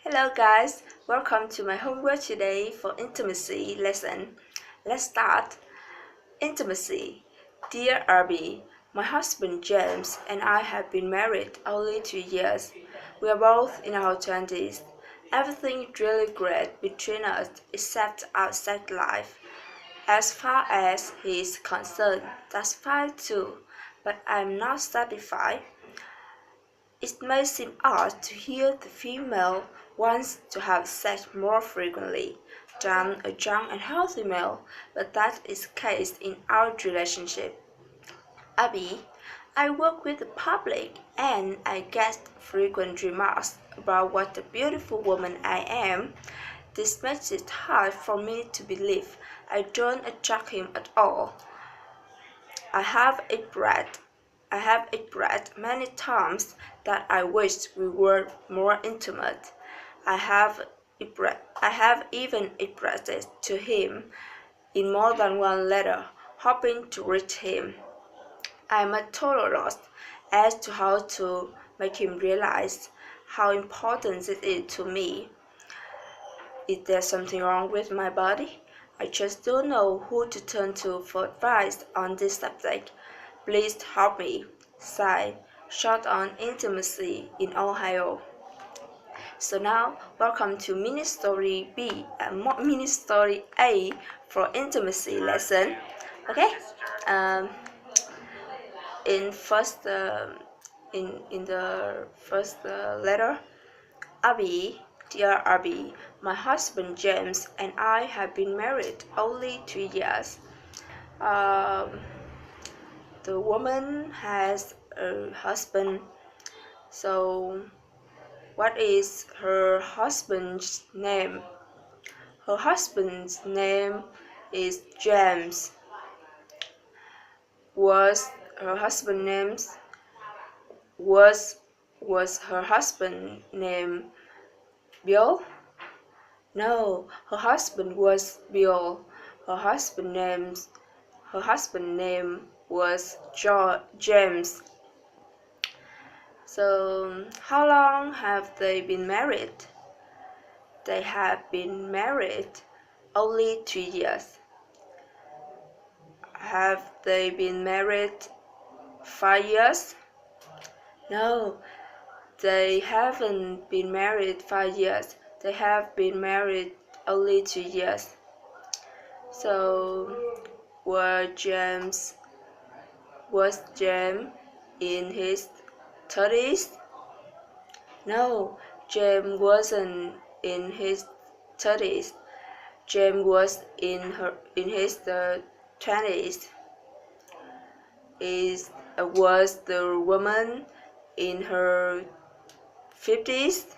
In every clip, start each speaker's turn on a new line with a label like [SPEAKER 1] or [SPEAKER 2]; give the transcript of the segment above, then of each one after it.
[SPEAKER 1] Hello guys, welcome to my homework today for intimacy lesson. Let's start. Intimacy. Dear Abby, my husband James and I have been married only 2 years. We are both in our 20s. Everything is really great between us except our sex life. As far as he is concerned, that's fine too, but I am not satisfied. It may seem odd to hear the female wants to have sex more frequently than a young and healthy male, but that is the case in our relationship. Abby, I work with the public and I get frequent remarks about what a beautiful woman I am. This makes it hard for me to believe I don't attract him at all. I have expressed many times that I wished we were more intimate. I have even expressed it to him in more than one letter, hoping to reach him. I am at total loss as to how to make him realize how important it is to me. Is there something wrong with my body? I just don't know who to turn to for advice on this subject. Please help me. Sigh, short on intimacy in Ohio. So now, welcome to mini story B and mini story A for intimacy lesson. Okay. In the first letter, Abby, dear Abby, my husband James and I have been married only 2 years. The woman has a husband. So, what is her husband's name? Her husband's name is James. Was her husband's name Bill? No, her husband was Bill. Her husband's name was James. So, how long have they been married? They have been married only 2 years. Have they been married 5 years? No, they haven't been married 5 years. They have been married only 2 years. So, was James in his 30s? No, James wasn't in his 30s. James was in his 20s. Was the woman in her 50s?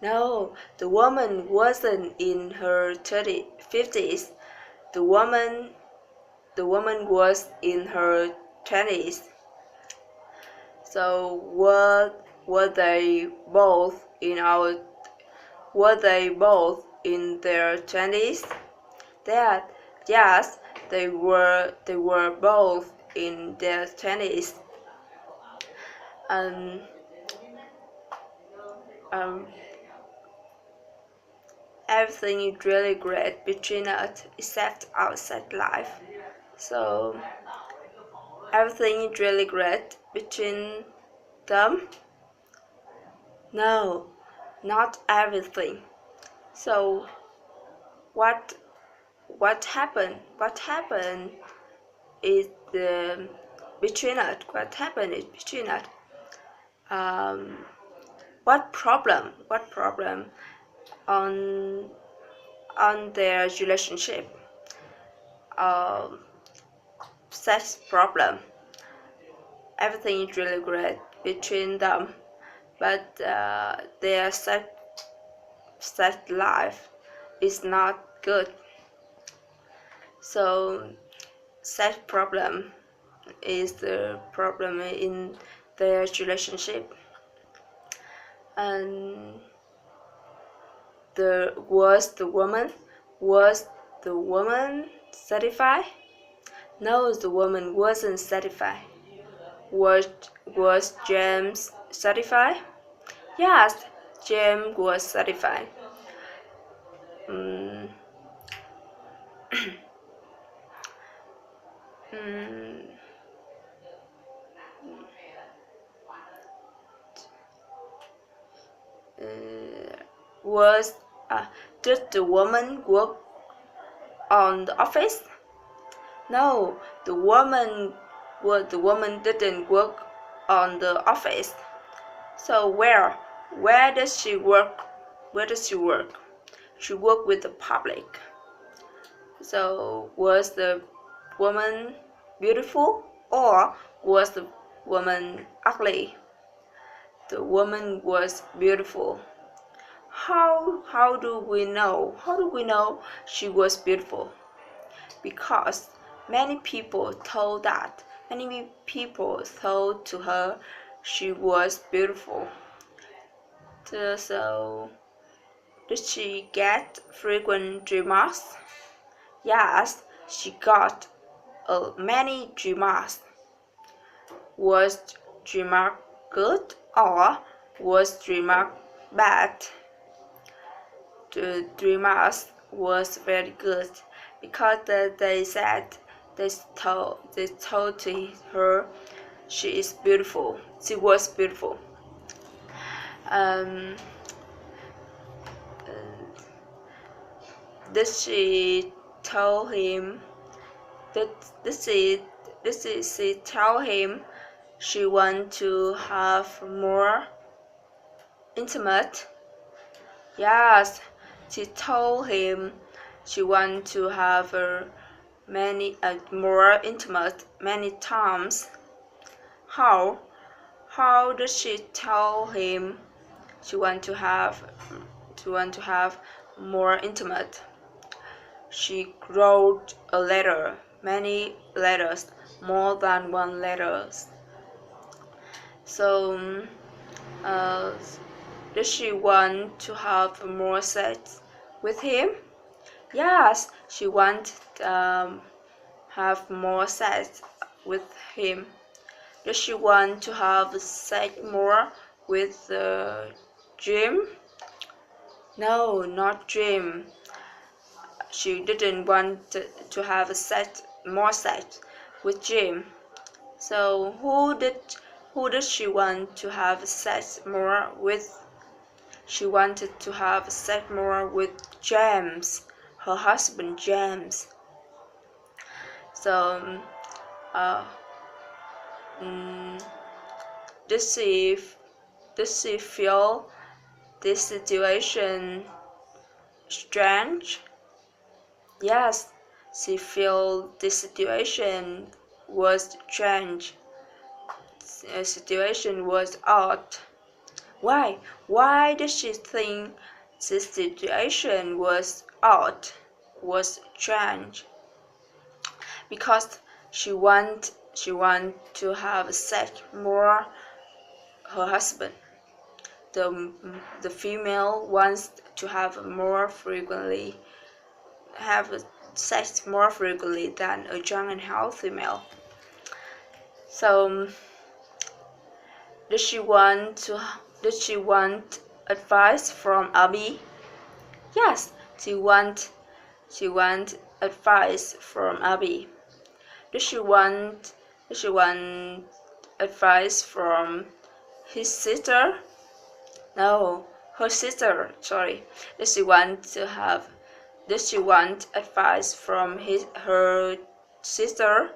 [SPEAKER 1] No, the woman wasn't in her 50s. The woman was in her 20s. So were they both in their 20s? Yes, they were both in their 20s. Everything is really great between us except our sex life. So everything is really great between them? No, not everything. So what happened? What happened is between us? What happened is between us? What problem on their relationship? Sex problem. Everything is really great between them, but their sex life is not good. So sex problem is the problem in their relationship. And was the woman satisfied? No, the woman wasn't satisfied. Was James satisfied? Yes, James was satisfied. Was Did the woman work on the office? No, the woman didn't work on the office. So where does she work? Where does she work? She worked with the public. So was the woman beautiful or was the woman ugly? The woman was beautiful. How do we know? How do we know she was beautiful? Because many people told to her she was beautiful. So did she get frequent remarks? Yes, she got many remarks. Was remark good or was remark bad? The remarks was very good because they told to her she is beautiful. She was beautiful. Did she tell him? Did she tell him she want to have more intimate? Yes, she told him she want to have more intimate many times. How did she tell him she want to have more intimate? She wrote a letter, many letters, more than one letter. So did she want to have more sex with him? Yes, she want have more sex with him. Does she want to have sex more with Jim? No, not Jim. She didn't want to have more sex with Jim. So who did she want to have sex more with? She wanted to have sex more with James, her husband James. So did she feel this situation strange? Yes, she felt this situation was strange. The situation was odd. Why? Why did she think this situation was odd, was strange? Because she want to have sex more her husband. The female wants to have sex more frequently than a young and healthy male. So did she want advice from Abby? Yes, she want advice from Abby. Did she want advice from his sister? No, her sister. Sorry. Did she want advice from her sister?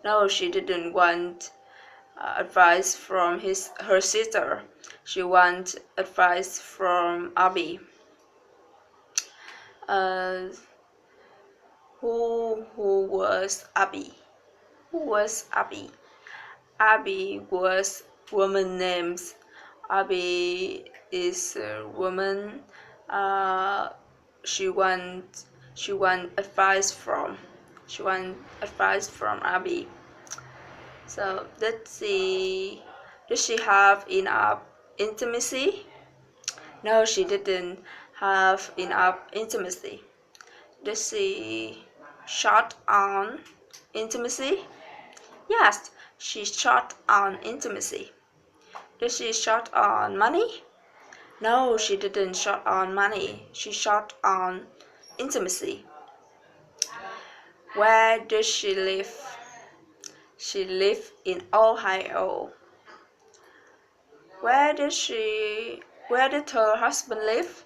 [SPEAKER 1] No, she didn't want advice from her sister. She want advice from Abby. Who was Abby? Who was Abby? Abby was woman names. Abby is a woman. She want advice from. Abby. So did she have enough intimacy? No, she didn't have enough intimacy. Did she short on intimacy? Yes, she short on intimacy. Did she short on money? No, she didn't short on money. She short on intimacy. Where does she live? She lives in Ohio. Where did her husband live?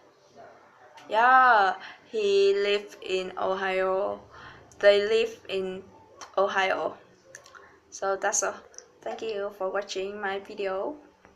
[SPEAKER 1] Yeah, he lived in Ohio. They live in Ohio. So that's all. Thank you for watching my video.